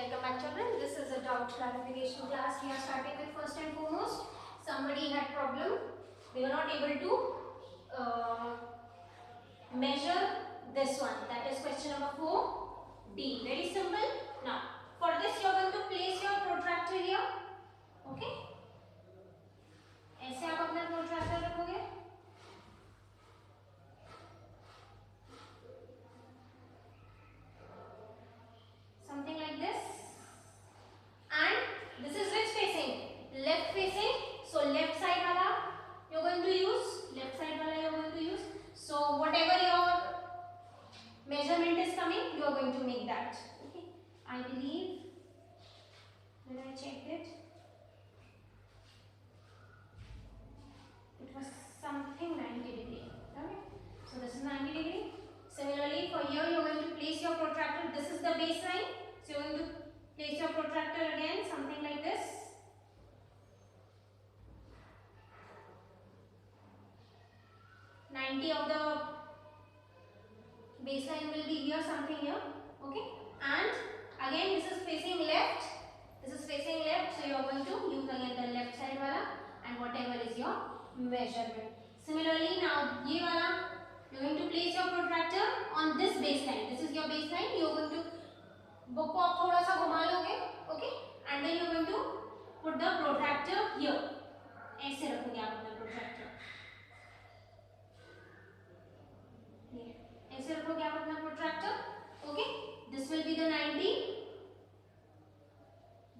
Welcome back, children. This is a doubt clarification class. We are starting with first and foremost. Somebody had problem. They were not able to measure this one. That is question number 4D. Very simple. Now, for this you are going to place your protractor here. Okay. ऐसे आप अपना protractor रखोगे. Something like this. And this is which facing? Left facing. So left side wala you are going to use. Left side wala you are going to use. So whatever your measurement is coming, you are going to make that. Okay. I believe when I checked it, it was something 90 degree. Okay. So this is 90 degree. Similarly, for here you are going to place your protractor. This is the baseline. So you are going to place your protractor again, something like this. Of the baseline will be here, something here. Okay. And again, this is facing left. This is facing left. So you are going to use again the left side wala and whatever is your measurement. Similarly, now ye wala you are going to place your protractor on this baseline. This is your baseline. You are going to book को आप थोड़ा सा घुमा लोगे. Okay. And then you are going to put the protractor here. ऐसे रखोगे आप अपना protractor. ऐसे रखोगे आप अपना protractor. Okay. This will be the 90.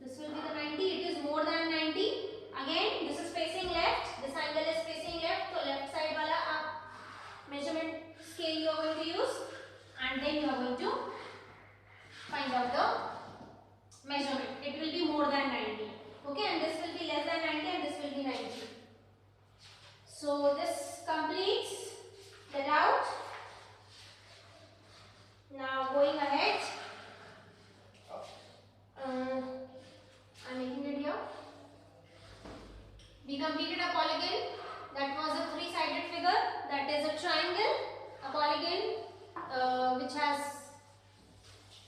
This will be the 90. It is more than 90. Again, this is facing left. This angle is facing left. So left side wala आप measurement scale you are going to use, and then you are going to find out the measurement. It will be more than 90. Okay, and this will be less than 90, and this will be 90. So this completes the doubt. Now going ahead, I'm making it here. We completed a polygon. That was a three-sided figure. That is a triangle. A polygon which has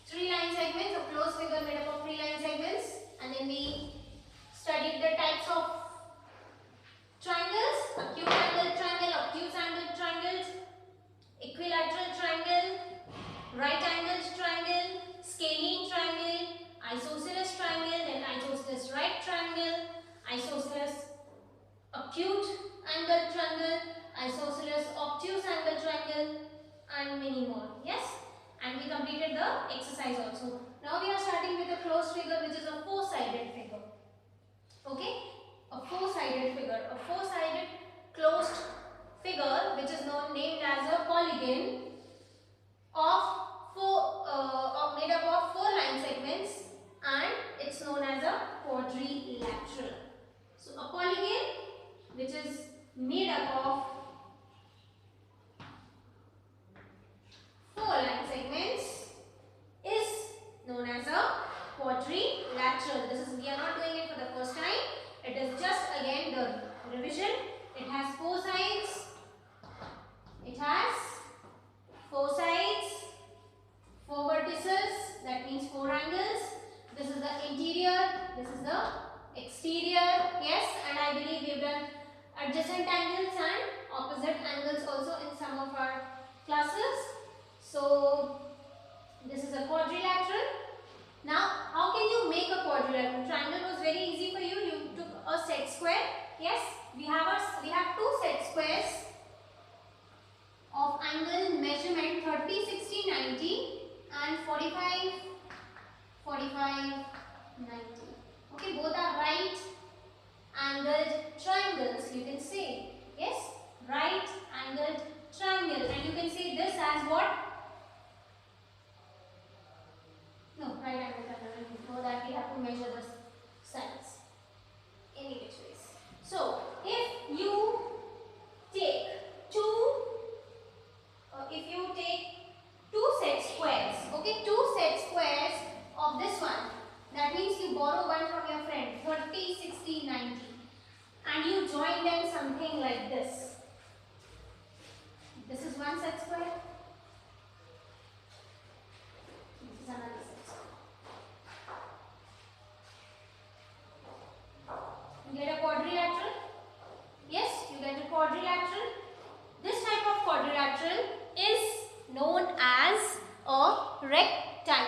three line segments. A closed figure made up of three line segments. And then we studied the types of triangles: acute angle triangle, obtuse angle triangles, equilateral triangle, right angled triangle, scalene triangle, isosceles triangle, then isosceles right triangle, isosceles acute angle triangle, isosceles obtuse angle triangle, and many more. Yes, and we completed the exercise also. Now we are starting with a closed figure, which is a four-sided figure. Okay, a four-sided figure, a four-sided closed figure, which is named as a polygon of made up of four line segments, and it's known as a quadrilateral. So a polygon which is made up of four line segments is known as a quadrilateral. We are not doing it for the first time. It is just again the revision. It has four sides. It has four sides, four vertices, that means four angles. This is the interior, this is the exterior. Yes, and I believe we have done adjacent angles and opposite angles also in some of our classes. So this is a quadrilateral. Now how can you make a quadrilateral? Triangle was very easy for you. You took a set square. Yes, we have two set squares of angle measurement 30, 60, 90 and 45, 45, 90. Okay, both are right angled triangles, you can say. Yes, right angled triangle, and you can say this as what? No, right angled triangle. For that we have to measure the sides any which ways. So if you take two set squares, okay, two set squares of this one, that means you borrow one from your friend, 30, 60, 90, and you join them something like this. This is one set square. This is another set square.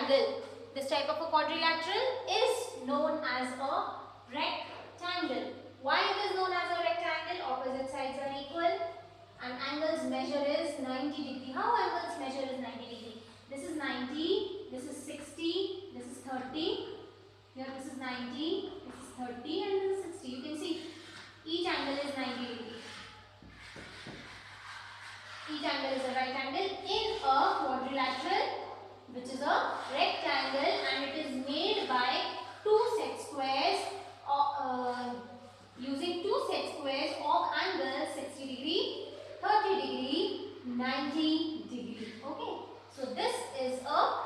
triangle. This type of a quadrilateral is known as a rectangle. Why it is known as a rectangle? Opposite sides are equal and angles measure is 90 degree. How angles measure is 90 degree? This is 90, this is 60, this is 30. Here this is 90, this is 30 and this is 60. You can see each angle is 90 degree. Each angle is a right angle in a quadrilateral, which is a rectangle, and it is made by two set squares using two set squares of angles 60 degree, 30 degree, 90 degree. Okay, so this is a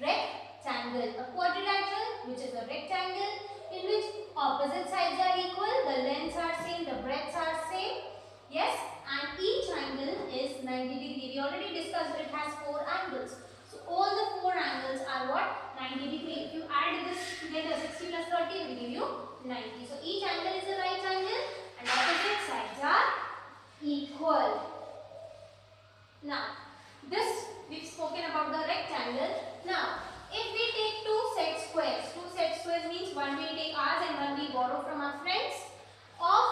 rectangle, a quadrilateral which is a rectangle in which opposite sides are equal, the lengths are same, the breadths are same. Yes, and each angle is 90 degree. We already discussed it has four angles. So all the four angles are what? 90 degree. If you add this together, 60 plus 30 will give you 90. So each angle is a right angle and opposite sides are equal. Now, this we've spoken about the rectangle. Now, if we take two set squares means one we take ours and one we borrow from our friends of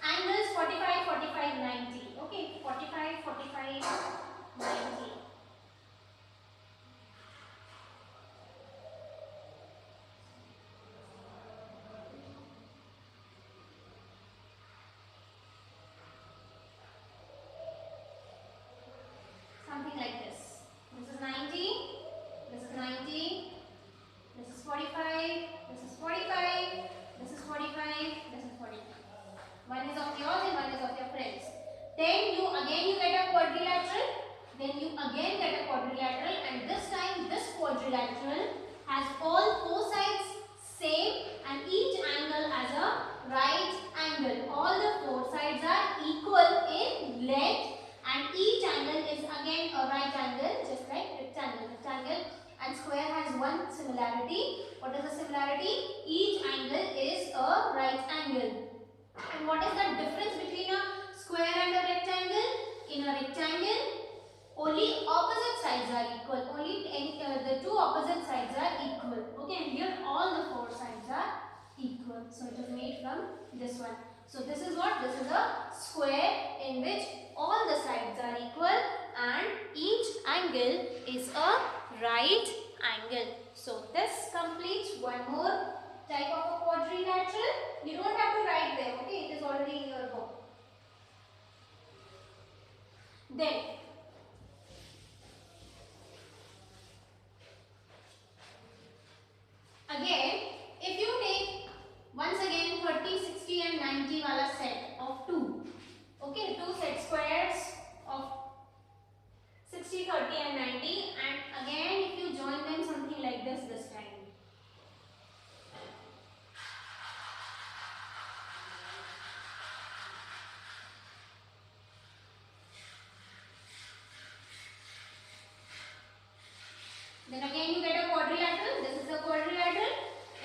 angles 45, 45, 90. Okay, 45, 45, 90. Something like this. This is 90, this is 90, this is 45, this is 45, this is 45, this is 45. One is of yours and one is of your friends. Then you get a quadrilateral. Then you again get a quadrilateral, and this time this quadrilateral has all four sides same and each angle as a right angle. All the four sides are equal in length and each angle is again a right angle, just like rectangle. Rectangle and square has one similarity. What is the similarity? Each angle is a right angle. And what is the difference between a square and a rectangle? In a rectangle, only opposite sides are equal. Only the two opposite sides are equal. Okay, and here all the four sides are equal. So it is made from this one. So this is what? This is a square in which all the sides are equal and each angle is a right angle. So this completes one more type of a quadrilateral. You don't have to write there, okay? It is already in your book. Then, again, if you take once again 30, 60 and 90 wala set of two, okay, two set squares of 60, 30 and 90, and again if you join them something like this time. Then again you get a quadrilateral. This is a quadrilateral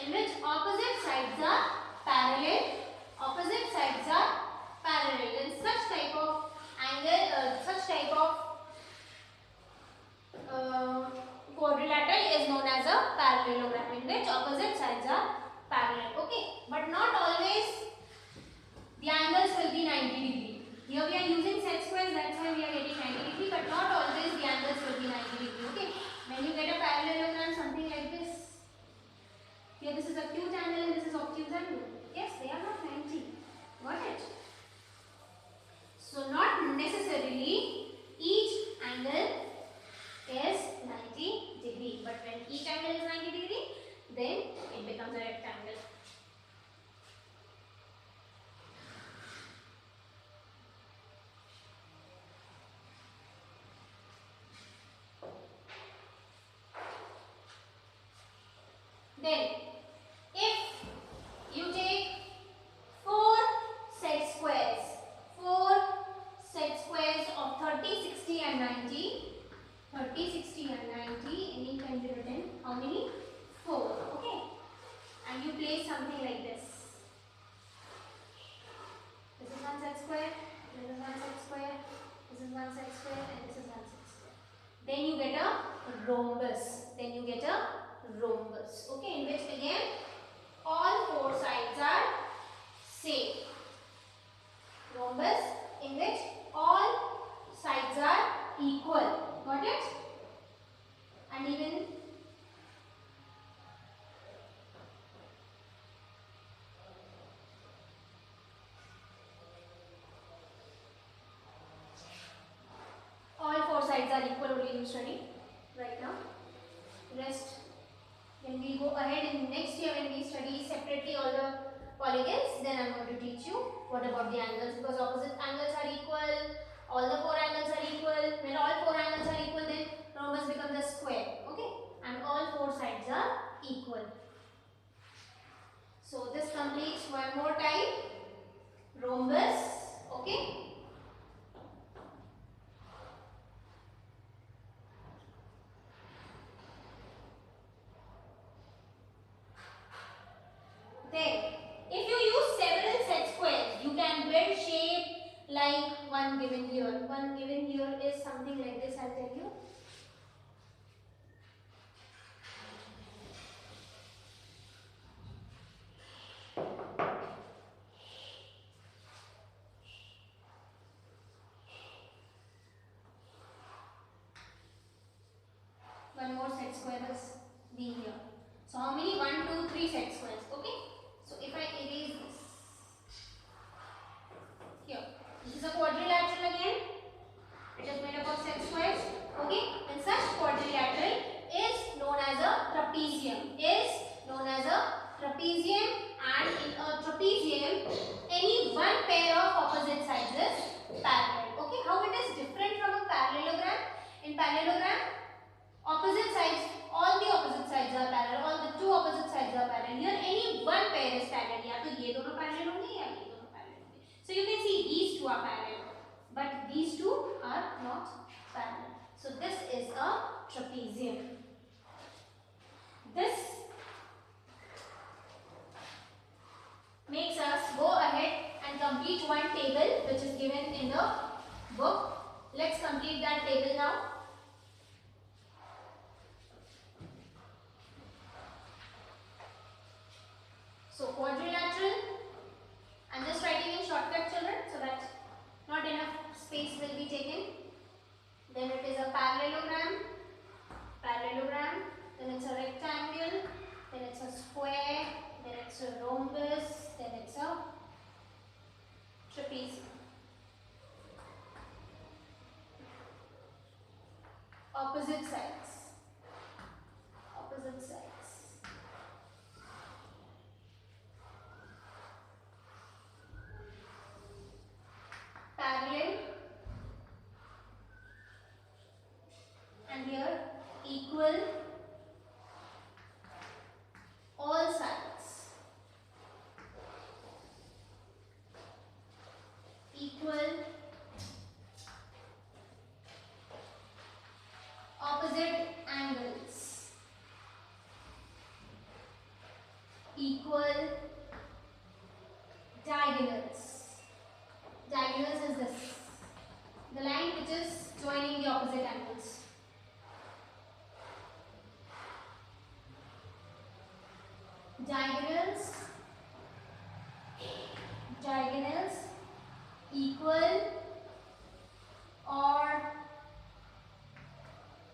in which opposite sides are parallel. Opposite sides are parallel. And such type of angle, such type of quadrilateral is known as a parallelogram in which opposite sides are parallel. Okay, but not always the angles will be 90 degree. Here we are using set squares, that's why we are getting 90 degree, but not always the angles will be 90 degree. Okay. When you get a parallelogram, something like this. Here this is acute angle and this is obtuse angle. Yes, they are not 90. Got it? So not necessarily each angle is 90 degree. But when each angle is 90 degree, then it becomes a rectangle. Then, if you take four set squares of 30, 60 and 90, 30, 60 and 90, any can be written, how many? 4, okay? And you place something like this. This is one set square, this is one set square, this is one set square and this is one set square. Then you get a rhombus. Then you get a rhombus. Okay, in which again all four sides are same. Rhombus in which all sides are equal. Got it? And even all four sides are equal. Only you study right now. Rest when we go ahead in next year, when we study separately all the polygons, then I am going to teach you what about the angles, because opposite angles are equal, all the four angles are equal. When all four angles are equal, then rhombus becomes a square. Okay, and all four sides are equal. So this completes one more time rhombus. Okay. Then, if you use several set squares, you can build shape like one given here. One given here is something like this, I'll tell you. One more set square has been here. So, how many? 1, 2, 3 set squares. Okay. So, if I erase this, here, this is a quadrilateral again. It is made up of set squares. Okay. And such quadrilateral is known as a trapezium. And in a trapezium, any one pair of opposite sides is parallel. Okay. How it is different from a parallelogram? In parallelogram, opposite sides, all the opposite sides are parallel, all the two opposite sides are parallel. Here any one pair is parallel. या तो ये दोनों parallel होंगे या ये दोनों parallel होंगे. So you can see these two are parallel, but these two are not parallel. So this is a trapezium. This makes us go ahead and complete one table which is given in the book. Let's complete that table now. So quadrilateral, I'm just writing in shortcut, children, so that not enough space will be taken. Then it is a parallelogram, then it's a rectangle, then it's a square, then it's a rhombus, then it's a trapezium. Opposite sides. Parallel, and here equal, all sides equal, opposite angles equal, diagonals. Diagonals is this, the line which is joining the opposite angles. Diagonals equal or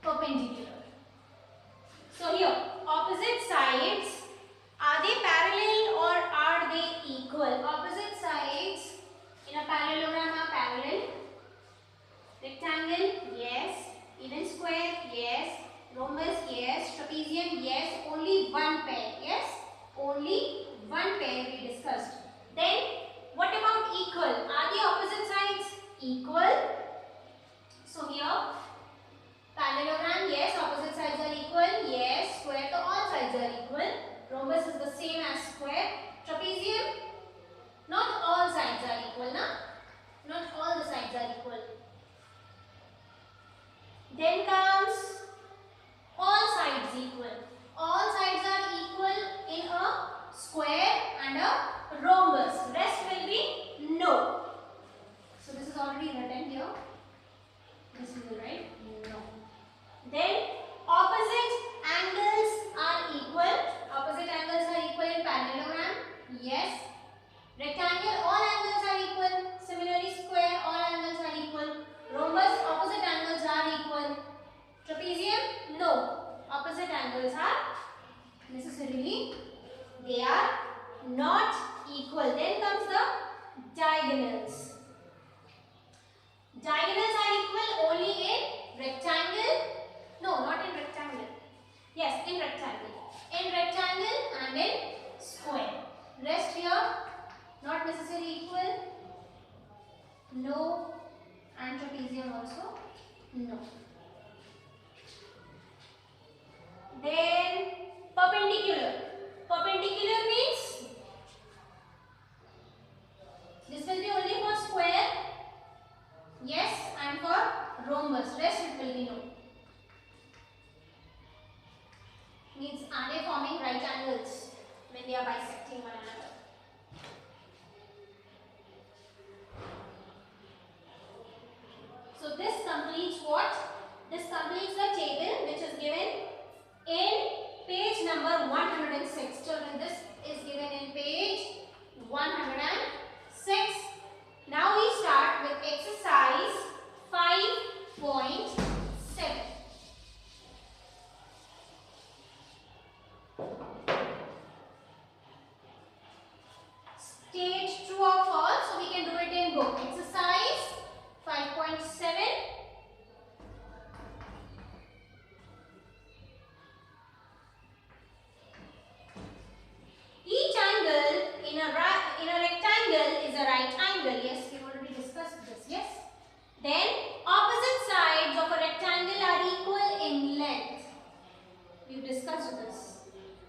perpendicular. So here opposite sides, are they parallel or are they equal? Opposite sides in a parallelogram are parallel. Rectangle, yes. Even square, yes. Rhombus, yes. Trapezium, yes. Only one pair, yes. Only one pair we discussed. Then what about equal? Are the opposite sides equal? So here parallelogram, yes. Opposite sides are equal, yes. Square, so all sides are equal. Rhombus is the same as square. Trapezium, not all sides are equal, na? Not all the sides are equal. Then comes all sides equal. All sides are equal in a square and a rhombus. Rest will be no. So this is already written here. This we will write no. Then necessarily they are not equal. Then comes the diagonals. Diagonals are equal only in rectangle. No, not in rectangle. Yes, in rectangle. In rectangle and in square. Rest here not necessarily equal. No. And trapezium also. No. Then perpendicular. Perpendicular means this will be only for square. Yes, and for rhombus. Rest it will be no. Means are they forming right angles when they are bisecting one another? So this completes what? This completes the table which is given in page number 106. Children, this is given in page 106. Now we start with exercise 5.7. State true or false, so we can do it in book. Exercise 5.7. Each angle in a rectangle is a right angle. Yes, we already discussed this. Yes. Then opposite sides of a rectangle are equal in length. We've discussed this.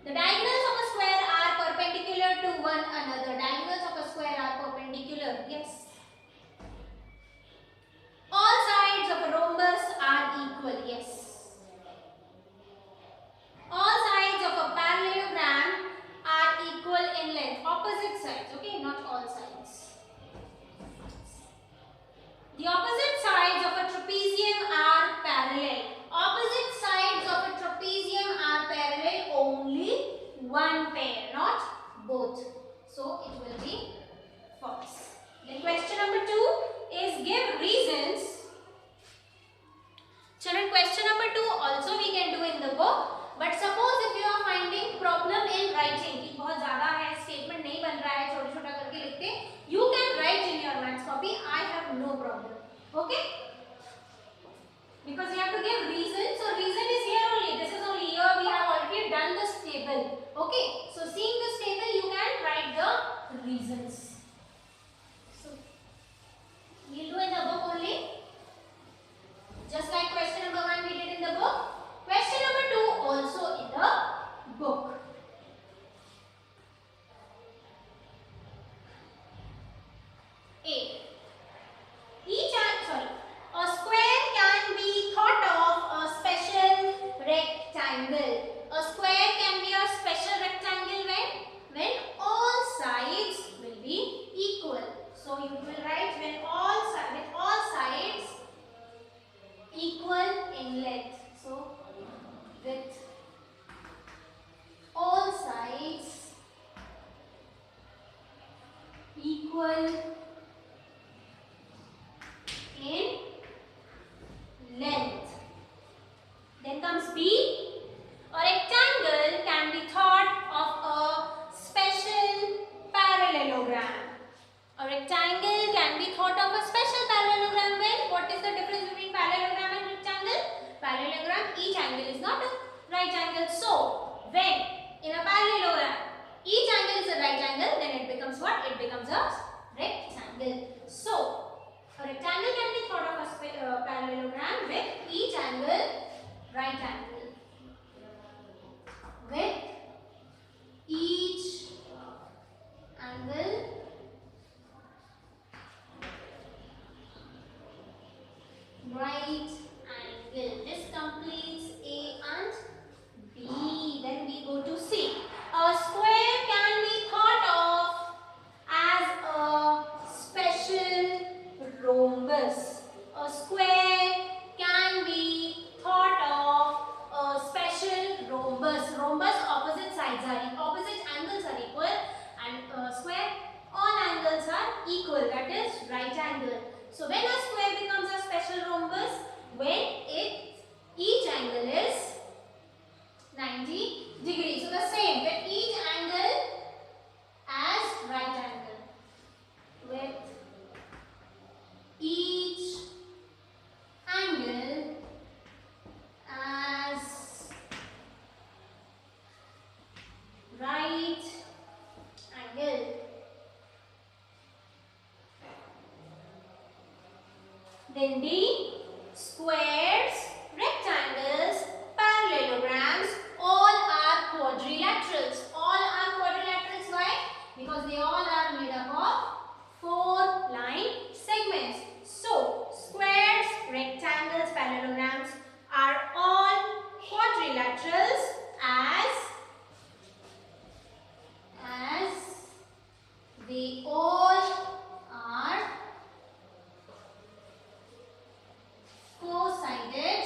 The diagonals of a square are perpendicular to one another. Diagonals of a square are perpendicular. Yes. All sides of a rhombus are equal. Yes. All sides of a parallelogram are equal in length. Opposite sides. Okay, not all sides. The opposite sides of a trapezium are parallel. Opposite sides of a trapezium are parallel only one pair, not both. So it will be false. Then question number 2 is give reasons. Children, question number 2 also we can do in the book. But suppose if you are finding problem in writing, कि बहुत ज़्यादा है, statement नहीं बन रहा है, छोटा-छोटा करके लिखते, you can write in your maths copy. I have no problem. Okay? Because you have to give reason. So reason is here only. This is only here. We have already done this table. Okay? So seeing this table, you can write the reasons. So we'll do in the book only. Just like question number 1 we did in the book. Question number 2 also in the book. A. A square can be thought of a special rectangle. A square can be a special rectangle when all sides will be equal. So you will write when all sides equal in length. So with all sides equal in length. Then comes B. A rectangle can be thought of a special parallelogram. A rectangle can be thought of a special parallelogram when? What is the difference between parallelogram and rectangle? Parallelogram, each angle is not a right angle. So, when in a parallelogram, each angle is a right angle, then it becomes what? It becomes a rectangle. So, a rectangle can be thought of a parallelogram with each angle right angle. With each angle right angle. This completes A and B. Then we go to C. A square can be thought of as a special rhombus. A square can be thought of Then D, squares, rectangles, parallelograms, all are quadrilaterals. All are quadrilaterals. Why? Because they all are made up of 4 line segments. So, squares, rectangles, parallelograms are all quadrilaterals as they all are four-sided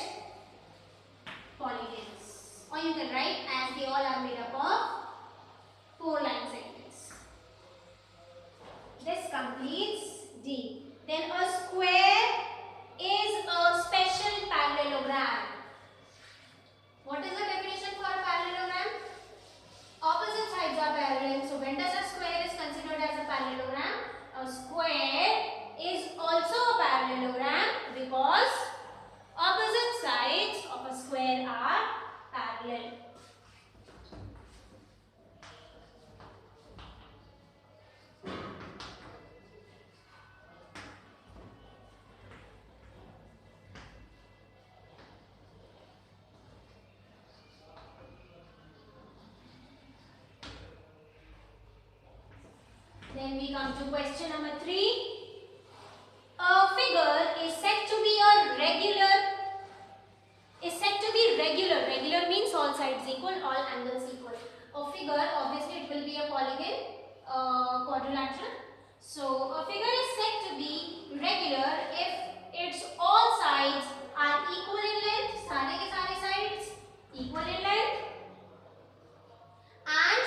polygons. Or you can write as they all are made up of 4 line segments. This completes D. Then a square is a special parallelogram. What is the definition for a parallelogram? Opposite sides are parallel. So when does a square is considered as a parallelogram? A square is also a parallelogram because opposite sides of a square are parallel. Then we come to question number 3. A figure is said to be a regular. Regular means all sides equal, all angles equal. A figure, obviously it will be a polygon, quadrilateral. So a figure is said to be regular if its all sides are equal in length. सारे के सारे sides equal in length. And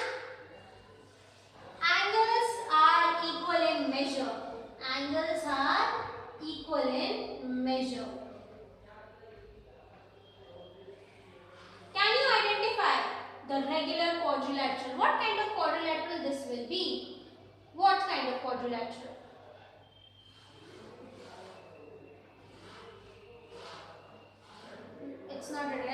angles are equal in measure. Angles are equal in measure. Can you identify the regular quadrilateral? What kind of quadrilateral this will be? What kind of quadrilateral? It's not written.